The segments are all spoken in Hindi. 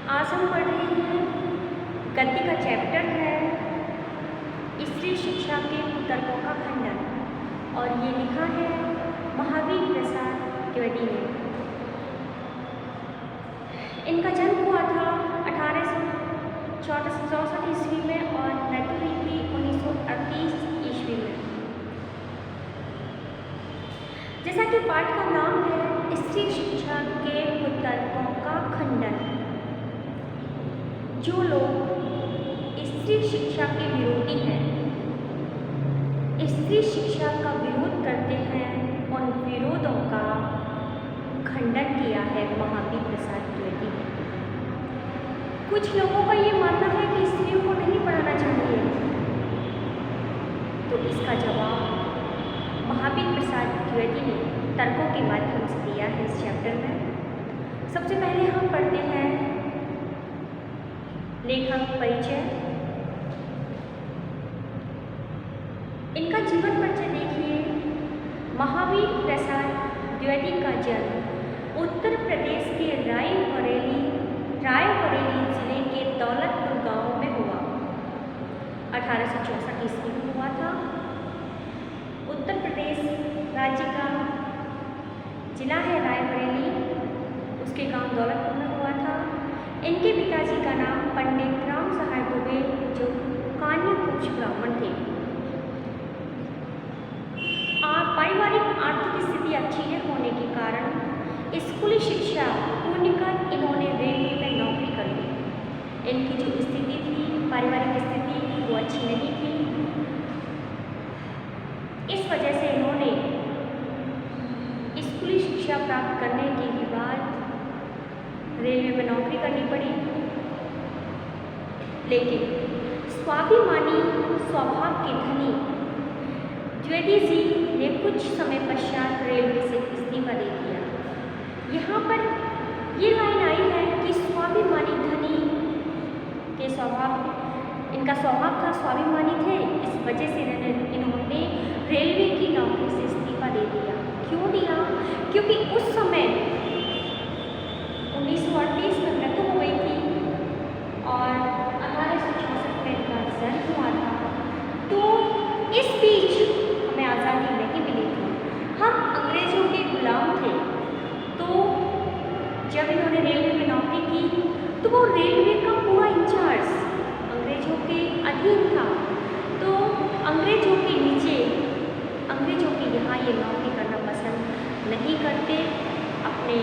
आज हम पढ़ रहे हैं गद्य का चैप्टर है स्त्री शिक्षा के कुतर्कों का खंडन और ये लिखा है महावीर प्रसाद द्विवेदी ने। इनका जन्म हुआ था 1864 ईस्वी में और मृत्यु हुई थी 1938 ईस्वी में। जैसा कि पाठ का नाम है स्त्री शिक्षा के कुतर्कों का खंडन। जो लोग स्त्री शिक्षा के विरोधी हैं, स्त्री शिक्षा का विरोध करते हैं, उन विरोधों का खंडन किया है महावीर प्रसाद द्विवेदी ने। कुछ लोगों का ये मानना है कि स्त्रियों को नहीं पढ़ाना चाहिए, तो इसका जवाब महावीर प्रसाद द्विवेदी ने तर्कों के माध्यम से दिया है इस चैप्टर में। सबसे पहले हम पढ़ते हैं लेखक परिचय। इनका जीवन परिचय देखिए। महावीर प्रसाद द्विवेदी का जन्म उत्तर प्रदेश के रायबरेली जिले के दौलतपुर गांव में हुआ। 1864 ईस्वी में हुआ था। उत्तर प्रदेश राज्य का जिला है रायबरेली, उसके गांव दौलतपुर में हुआ था। इनके पिताजी का नाम पंडित राम सहाय दुबे, जो कान्य कुछ ब्राह्मण थे। पारिवारिक आर्थिक स्थिति अच्छी न होने के कारण स्कूली शिक्षा पूर्ण कर इन्होंने रेलवे में नौकरी कर ली। इनकी जो स्थिति थी, पारिवारिक स्थिति, वो अच्छी नहीं थी। इस वजह से इन्होंने स्कूली शिक्षा प्राप्त करने के बाद रेलवे में नौकरी करनी पड़ी। लेकिन स्वाभिमानी स्वभाव के धनी द्विवेदी जी ने कुछ समय पश्चात रेलवे से इस्तीफा दे दिया। यहाँ पर ये लाइन आई है कि स्वाभिमानी धनी के इनका स्वभाव था, स्वाभिमानी थे, इस वजह से इन्होंने रेलवे की नौकरी से इस्तीफा दे दिया। क्यों दिया? क्योंकि उस समय 1938 में मृत्यु हो गई थी और 1864 में इनका जन्म हुआ था। तो इस बीच हमें आज़ादी नहीं मिली थी, हम अंग्रेज़ों के गुलाम थे। तो जब इन्होंने रेलवे में नौकरी की तो वो रेलवे का पूरा इंचार्ज अंग्रेज़ों के अधीन था। तो अंग्रेज़ों के नीचे, अंग्रेज़ों के यहाँ ये नौकरी करना पसंद नहीं करते। अपने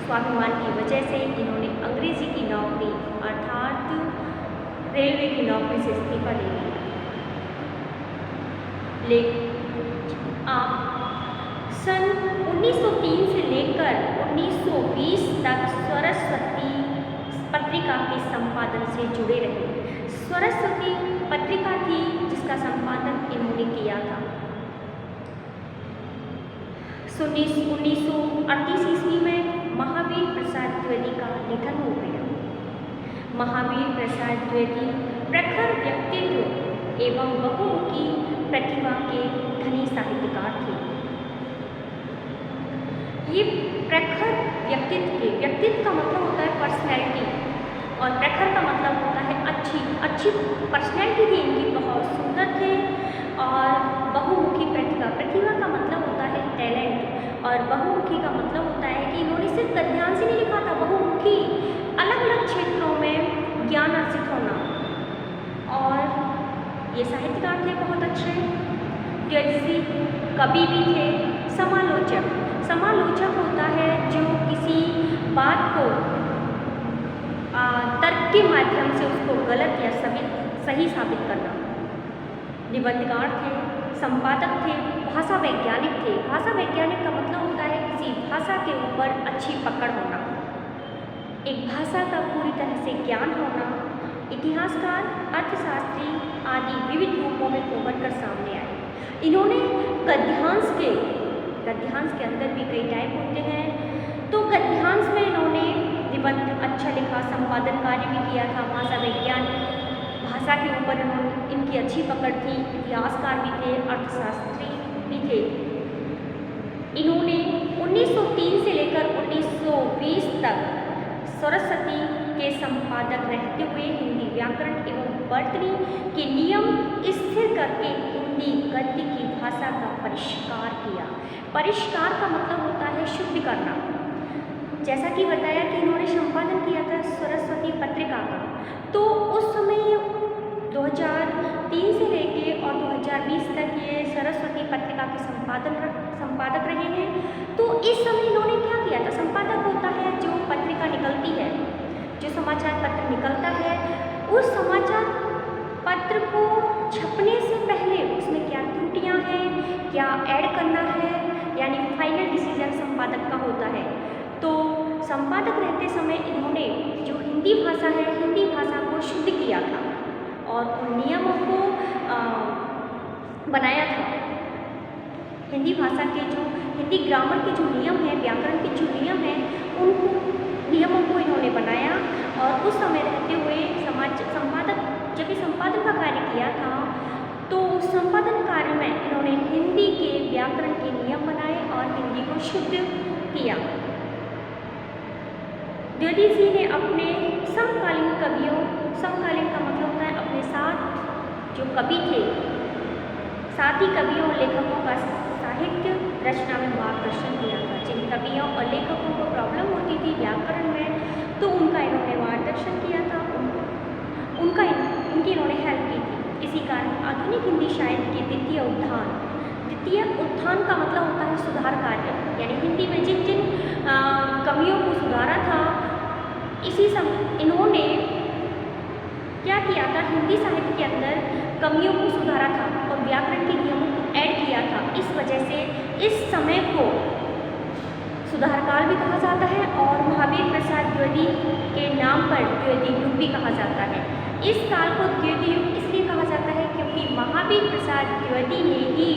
स्वाभिमान की वजह से इन्होंने अंग्रेज़ी की नौकरी अर्थात रेलवे की नौकरी से इस्तीफा ले लिया। सन 1903 से लेकर 1920 तक सरस्वती पत्रिका के संपादन से जुड़े रहे। सरस्वती पत्रिका थी जिसका संपादन इन्होंने किया था। 1938 ईस्वी में महावीर प्रसाद द्विवेदी का निधन हो गया। महावीर प्रसाद द्विवेदी प्रखर व्यक्तित्व एवं बहुमुखी प्रतिभा के धनी साहित्यकार थे। ये प्रखर व्यक्तित्व का मतलब होता है पर्सनैलिटी, और प्रखर का मतलब होता है अच्छी पर्सनैलिटी थी इनकी, बहुत सुंदर थे। और बहुमुखी प्रतिभा का मतलब होता है टैलेंट, और बहुमुखी का मतलब होता है कि इन्होंने सिर्फ गद्यांश ही नहीं लिखा था, बहुमुखी अलग अलग क्षेत्रों में ज्ञान अर्जित होना। और ये साहित्यकार थे बहुत अच्छे। द्विवेदी कवि भी थे। समालोचक होता है जो किसी बात को तर्क के माध्यम से उसको गलत या सही साबित करना। निबंधकार थे, संपादक थे, भाषा वैज्ञानिक थे। भाषा वैज्ञानिक का मतलब होता है किसी भाषा के ऊपर अच्छी पकड़ होना, एक भाषा का पूरी तरह से ज्ञान होना। इतिहासकार, अर्थशास्त्री आदि विविध रूपों में उभर कर सामने आए। इन्होंने गद्यांश के अंदर भी कई टाइप होते हैं, तो गद्यांश में इन्होंने निबंध अच्छा लिखा, संपादन कार्य भी किया था। भाषा विज्ञान, भाषा के ऊपर इनकी अच्छी पकड़ थी। इतिहासकार भी थे, अर्थशास्त्री भी थे। इन्होंने 1903 से लेकर 1920 तक सरस्वती के संपादक रहते हुए हिंदी व्याकरण एवं वर्तनी के नियम स्थिर करके हिंदी गद्य की भाषा का परिष्कार किया। परिष्कार का मतलब होता है शुद्ध करना। जैसा कि बताया कि इन्होंने संपादन किया था सरस्वती पत्रिका का, तो उस समय 2003 से लेके और 2020 तक ये सरस्वती पत्रिका के संपादक रहे हैं। तो इस समय इन्होंने क्या किया था? संपादक होता है जो पत्रिका निकलती है, जो समाचार पत्र निकलता है, उस समाचार पत्र को छपने से पहले उसमें क्या त्रुटियां हैं, क्या ऐड करना है, यानी फाइनल डिसीजन संपादक का होता है। तो संपादक रहते समय इन्होंने जो हिंदी भाषा है, हिंदी भाषा को शुद्ध किया था और उन नियमों को बनाया था। हिंदी भाषा के जो हिंदी ग्रामर के जो नियम हैं, व्याकरण के जो नियम हैं, उन नियमों को इन्होंने बनाया। और उस समय रहते हुए संपादक जब ये संपादन का कार्य किया था, तो उस संपादन कार्य में इन्होंने हिंदी के व्याकरण के नियम बनाए और हिंदी को शुद्ध किया। द्विवेदी जी ने अपने समकालीन कवियों, समकालीन का मतलब होता है अपने साथ जो कवि थे, साथी कवियों और लेखकों का साहित्य रचना में मार्गदर्शन किया था। जिन कवियों और लेखकों को प्रॉब्लम होती थी व्याकरण में, तो उनका इन्होंने मार्गदर्शन किया था, उनकी इन्होंने हेल्प की थी। इसी कारण आधुनिक हिंदी साहित्य की द्वितीय उत्थान का मतलब होता है सुधार कार्य, यानी हिंदी में जिन जिन कमियों को सुधारा था, इसी समय इन्होंने क्या किया था? हिंदी साहित्य के अंदर कमियों को सुधारा था और व्याकरण के नियमों को ऐड किया था। इस वजह से इस समय को सुधार काल भी कहा जाता है और महावीर प्रसाद द्विवेदी के नाम पर द्विवेदी युग भी कहा जाता है। इस काल को द्विवेदी युग इसलिए कहा जाता है क्योंकि महावीर प्रसाद द्विवेदी ने ही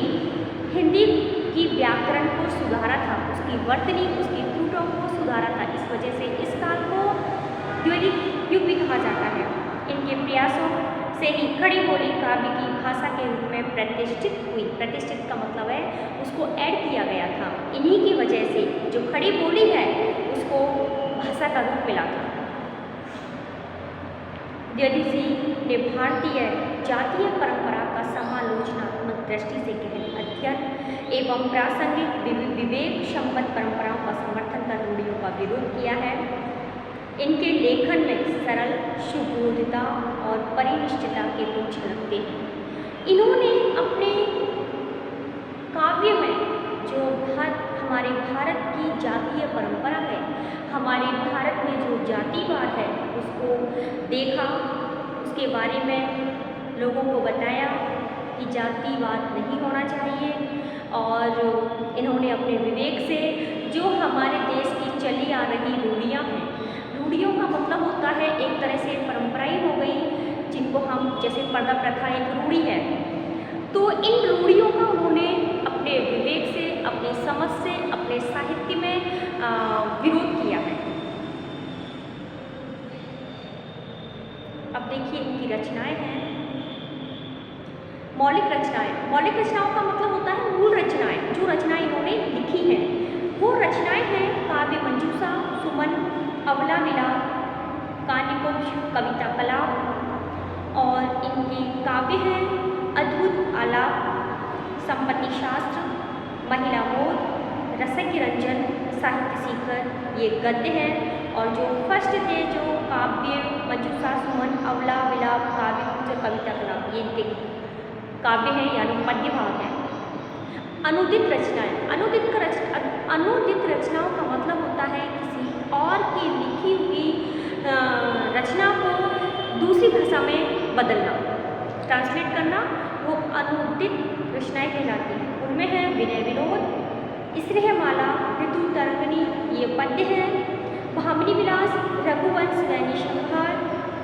हिंदी की व्याकरण को सुधारा था, उसकी वर्तनी, उसकी त्रुटियों को सुधारा था। इस वजह से इस काल को द्विवेदी युग भी कहा जाता है। इनके प्रयासों से ही खड़ी बोली काव्य की भाषा के रूप में प्रतिष्ठित हुई। प्रतिष्ठित का मतलब है उसको ऐड किया गया था। इन्हीं की वजह से जो खड़ी बोली है उसको भाषा का रूप मिला था। द्विवेदी जी ने भारतीय जातीय परंपरा का समालोचनात्मक दृष्टि से गहन अध्ययन एवं प्रासंगिक विवेक संबद्ध परंपराओं का समर्थन कर रूढ़ियों का विरोध किया है। इनके लेखन में सरल, सुबोधता और परिनिष्ठता के गुण झलकते हैं। इन्होंने अपने काव्य में जो हमारे भारत की जातीय परंपरा है, हमारे भारत में जो जातिवाद है, उसको देखा, उसके बारे में लोगों को बताया कि जातिवाद नहीं होना चाहिए। और इन्होंने अपने विवेक से जो हमारे देश की चली आ रही रूढ़ियाँ हैं, रूढ़ियों का मतलब होता है एक तरह से परंपराएं हो गई, जिनको हम जैसे पर्दा प्रथा एक रूढ़ी है, तो इन रूढ़ियों का उन्होंने अपने विवेक से, अपनी समझ से, अपने साहित्य में विरोध किया है। अब देखिए इनकी रचनाएं हैं। मौलिक रचनाएं, मौलिक रचनाओं का मतलब होता है मूल रचनाएं, जो रचनाएं इन्होंने लिखी हैं वो रचनाएं हैं काव्य मंजूषा, सुमन, अवला विलाप, कान्यकुब्ज, कविता कलाप। और इनकी काव्य हैं अद्भुत आलाप, संपत्ति शास्त्र, महिला मोद, रसज्ञ रंजन, साहित्य सीकर, ये गद्य हैं। और जो फर्स्ट थे जो काव्य मंजूषा, सुमन, अवला विलाप, काव्य कविता कलाप, ये इनके काव्य हैं यानी पद्य भाग हैं। अनुदित रचनाएं, अनुदित रचनाओं का मतलब होता है किसी और की लिखी हुई रचना को दूसरी भाषा में बदलना, ट्रांसलेट करना, वो अनुदित रचनाएं कहलाती हैं। उनमें है विनय विनोद, स्नेहमाला, ऋतु तरंगिणी, ये पद्य हैं। भामिनी विलास, रघुवंश, रैनी संहार,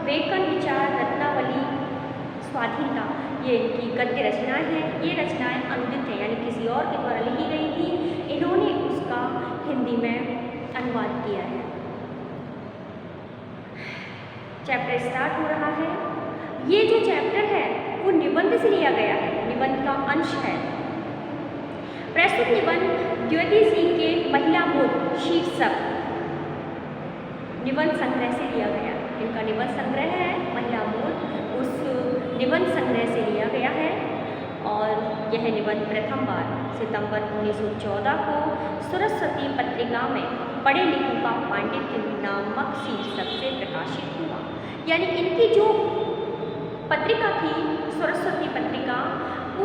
वेकन विचार, रत्नावली, स्वाधीनता, ये इनकी गद्य रचनाएं हैं। ये रचनाएं अनुदित हैं यानी किसी और के द्वारा लिखी गई थी, इन्होंने उसका हिंदी में अनुवाद किया है। चैप्टर स्टार्ट हो रहा है। ये जो चैप्टर है वो निबंध से लिया गया है, निबंध का अंश है। प्रस्तुत निबंध द्विवेदी जी के महिला बोध शीर्षक निबंध संग्रह से लिया गया है। इनका निबंध संग्रह है महिला मूल, उस निबंध संग्रह से लिया गया है और यह निबंध प्रथम बार सितंबर 1914 को सरस्वती पत्रिका में पढ़े लिखों का पांडित्य नामक शीर्षक से प्रकाशित हुआ। यानी इनकी जो पत्रिका थी सरस्वती पत्रिका,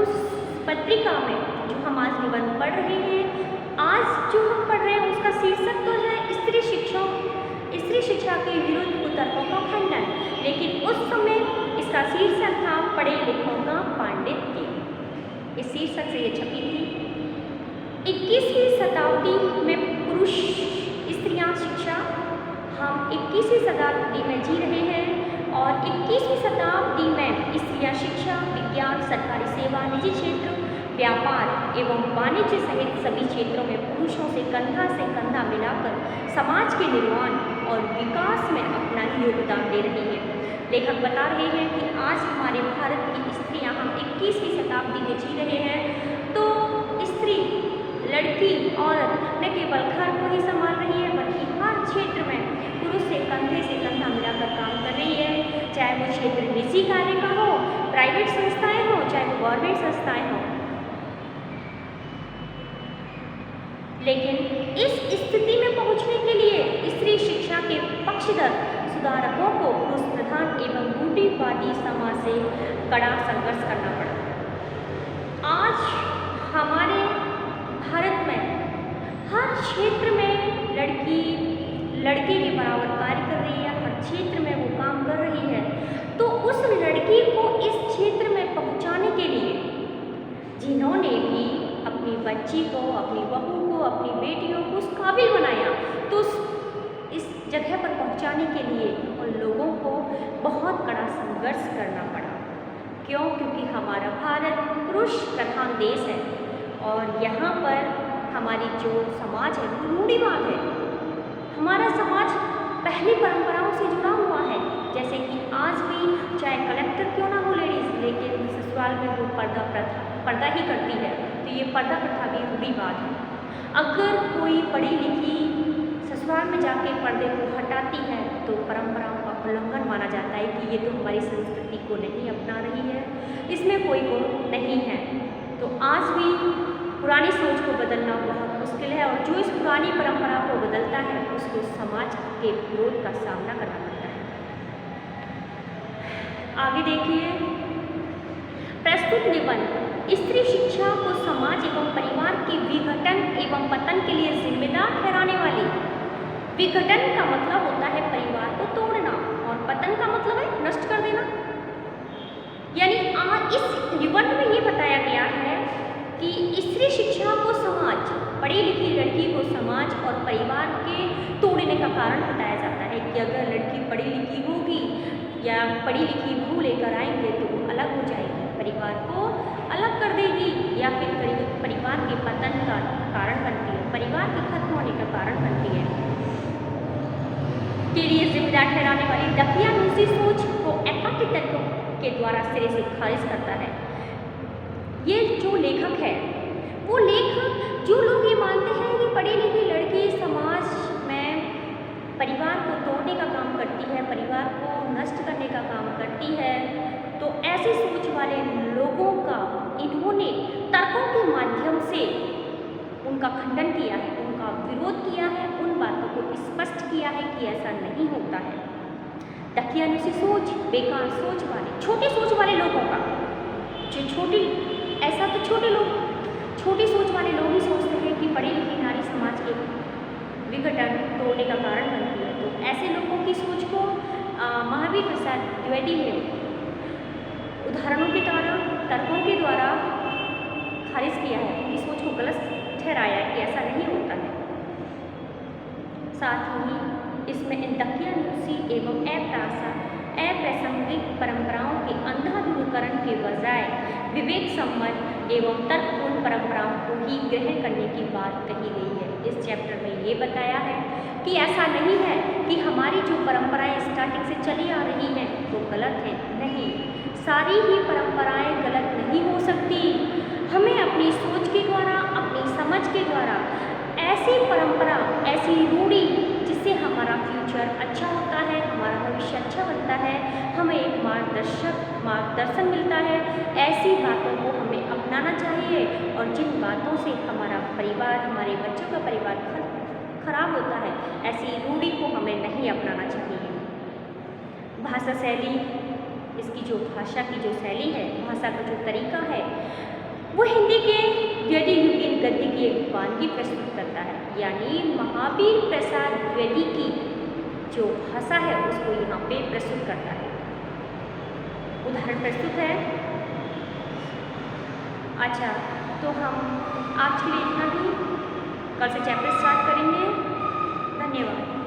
उस पत्रिका में जो हम आज निबंध पढ़ रहे हैं, आज जो हम पढ़ रहे हैं उसका शीर्षक तो है स्त्री शिक्षा के विरुद्ध कुतर्कों का खंडन, लेकिन उस समय इसका शीर्षक था पढ़े लिखों का पांडित्य। इस शीर्षक से ये छपी थी। 21वीं शताब्दी में पुरुष स्त्रियां शिक्षा, हम 21वीं शताब्दी में जी रहे हैं और 21वीं शताब्दी में स्त्रियां शिक्षा, विज्ञान, सरकारी सेवा, निजी क्षेत्र, व्यापार एवं वाणिज्य सहित सभी क्षेत्रों में पुरुषों से कंधा मिलाकर समाज के निर्माण और विकास में अपना योगदान दे रही हैं। लेखक बता रहे हैं कि आज हमारे भारत की स्त्रियां, हम 21वीं शताब्दी में जी रहे हैं, तो स्त्री, लड़की, औरत न केवल घर को ही संभाल रही है बल्कि हर क्षेत्र में पुरुष से कंधा मिलाकर काम कर रही है, चाहे वो क्षेत्र निजी कार्य का हो, प्राइवेट संस्थाएं हो, चाहे वो गवर्नमेंट संस्थाएं हो। लेकिन इस स्थिति में पहुंचने के लिए स्त्री शिक्षा के पक्षधर सुधारकों को पुरुष प्रधान एवं रूढ़िवादी समाज से कड़ा संघर्ष करना पड़ा। आज हमारे भारत में हर क्षेत्र में लड़की के बराबर कार्य कर रही है, हर क्षेत्र में वो काम कर रही है। तो उस लड़की को इस क्षेत्र में पहुंचाने के लिए जिन्होंने भी अपनी बच्ची को, अपनी बहू को, अपनी बेटियों को उस काबिल बनाया, तो इस जगह पर पहुंचाने के लिए उन लोगों को बहुत कड़ा संघर्ष करना पड़ा। क्यों? क्योंकि हमारा भारत पुरुष प्रधान देश है और यहाँ पर हमारी जो समाज है वो रूढ़िवाद है। हमारा समाज पहली परंपराओं से जुड़ा हुआ है, जैसे कि आज भी चाहे कलेक्टर क्यों ना हो लेडीज़, लेकिन ससुराल में वो पर्दा ही करती है, तो ये पर्दा प्रथा भी रूढ़िवाद है। अगर कोई पढ़ी लिखी ससुराल में जाके पर्दे को हटाती है तो परंपराओं का उल्लंघन माना जाता है कि ये तो हमारी संस्कृति को नहीं अपना रही है, इसमें कोई गुण नहीं है। तो आज भी पुरानी सोच को बदलना बहुत मुश्किल है और जो इस पुरानी परंपरा को बदलता है उसको समाज के विरोध का सामना करना पड़ता है। आगे देखिए, प्रस्तुत निबंध स्त्री शिक्षा को समाज एवं परिवार के विघटन एवं पतन के लिए जिम्मेदार ठहराने वाली। विघटन का मतलब होता है परिवार को तोड़ना और पतन का मतलब है नष्ट कर देना। यानी इस निबंध में ये बताया गया है कि स्त्री शिक्षा को समाज, पढ़ी लिखी लड़की को समाज और परिवार के तोड़ने का कारण बताया जाता है कि अगर लड़की पढ़ी लिखी होगी या पढ़ी लिखी बहू लेकर आएंगे तो वो अलग हो जाएगी, परिवार को अलग कर देगी या फिर परिवार के पतन का कारण बनती है, परिवार के खत्म होने का कारण बनती है। के लिए जिम्मेदार ठहराने वाली दकियानूसी सोच को एकाकी तर्कों के द्वारा सिरे से खारिज करता है। ये जो लेखक है वो लेखक जो लोग ये मानते हैं कि पढ़ी लिखी लड़की समाज में परिवार को तोड़ने का काम करती है, परिवार को नष्ट करने का काम करती है, तो ऐसी सोच वाले लोगों का इन्होंने तर्कों के माध्यम से उनका खंडन किया है, उनका विरोध किया है, उन बातों को स्पष्ट किया है कि ऐसा नहीं होता है। दकियानूसी सोच, बेकार सोच वाले, छोटी सोच वाले लोगों का, जो ऐसा तो छोटी सोच वाले लोग ही सोचते हैं कि पढ़ी लिखी नारी समाज के विघटन तोड़ने का कारण बनती है। तो ऐसे लोगों की सोच को महावीर प्रसाद द्विवेदी ने उदाहरणों के द्वारा, तर्कों के द्वारा खारिज किया है, उनकी सोच को गलत ठहराया है कि ऐसा नहीं होता है। साथ ही इसमें इन दकियानूसी एवं अप्रासंगिक परंपराओं के अंधाधुंधकरण के बजाय विवेक सम्मत एवं तर्कपूर्ण परंपराओं को ही ग्रहण करने की बात कही गई है। इस चैप्टर में ये बताया है कि ऐसा नहीं है कि हमारी जो परंपराएं स्टार्टिंग से चली आ रही हैं वो गलत है, नहीं, सारी ही परंपराएं गलत नहीं हो सकती। हमें अपनी सोच के द्वारा, अपनी समझ के द्वारा ऐसी परंपरा, ऐसी रूढ़ी जिससे हमारा फ्यूचर अच्छा होता है, हमारा भविष्य होता है, हमें एक मार्गदर्शन मिलता है। ऐसी बातों को हमें अपनाना चाहिए और जिन बातों से हमारा परिवार, हमारे बच्चों का परिवार खराब होता है, ऐसी रूढ़ी को हमें नहीं अपनाना चाहिए। भाषा शैली, इसकी जो भाषा की जो शैली है, भाषा का जो तरीका है, वो हिंदी के द्विवेदी युगीन गद्य की एक वानगी प्रस्तुत करता है। यानी महावीर प्रसाद द्विवेदी की जो भाषा है उसको यहाँ पे प्रस्तुत करता है। उदाहरण प्रस्तुत है। अच्छा, तो हम आज के लिए इतना ही, कल से चैप्टर स्टार्ट करेंगे। धन्यवाद।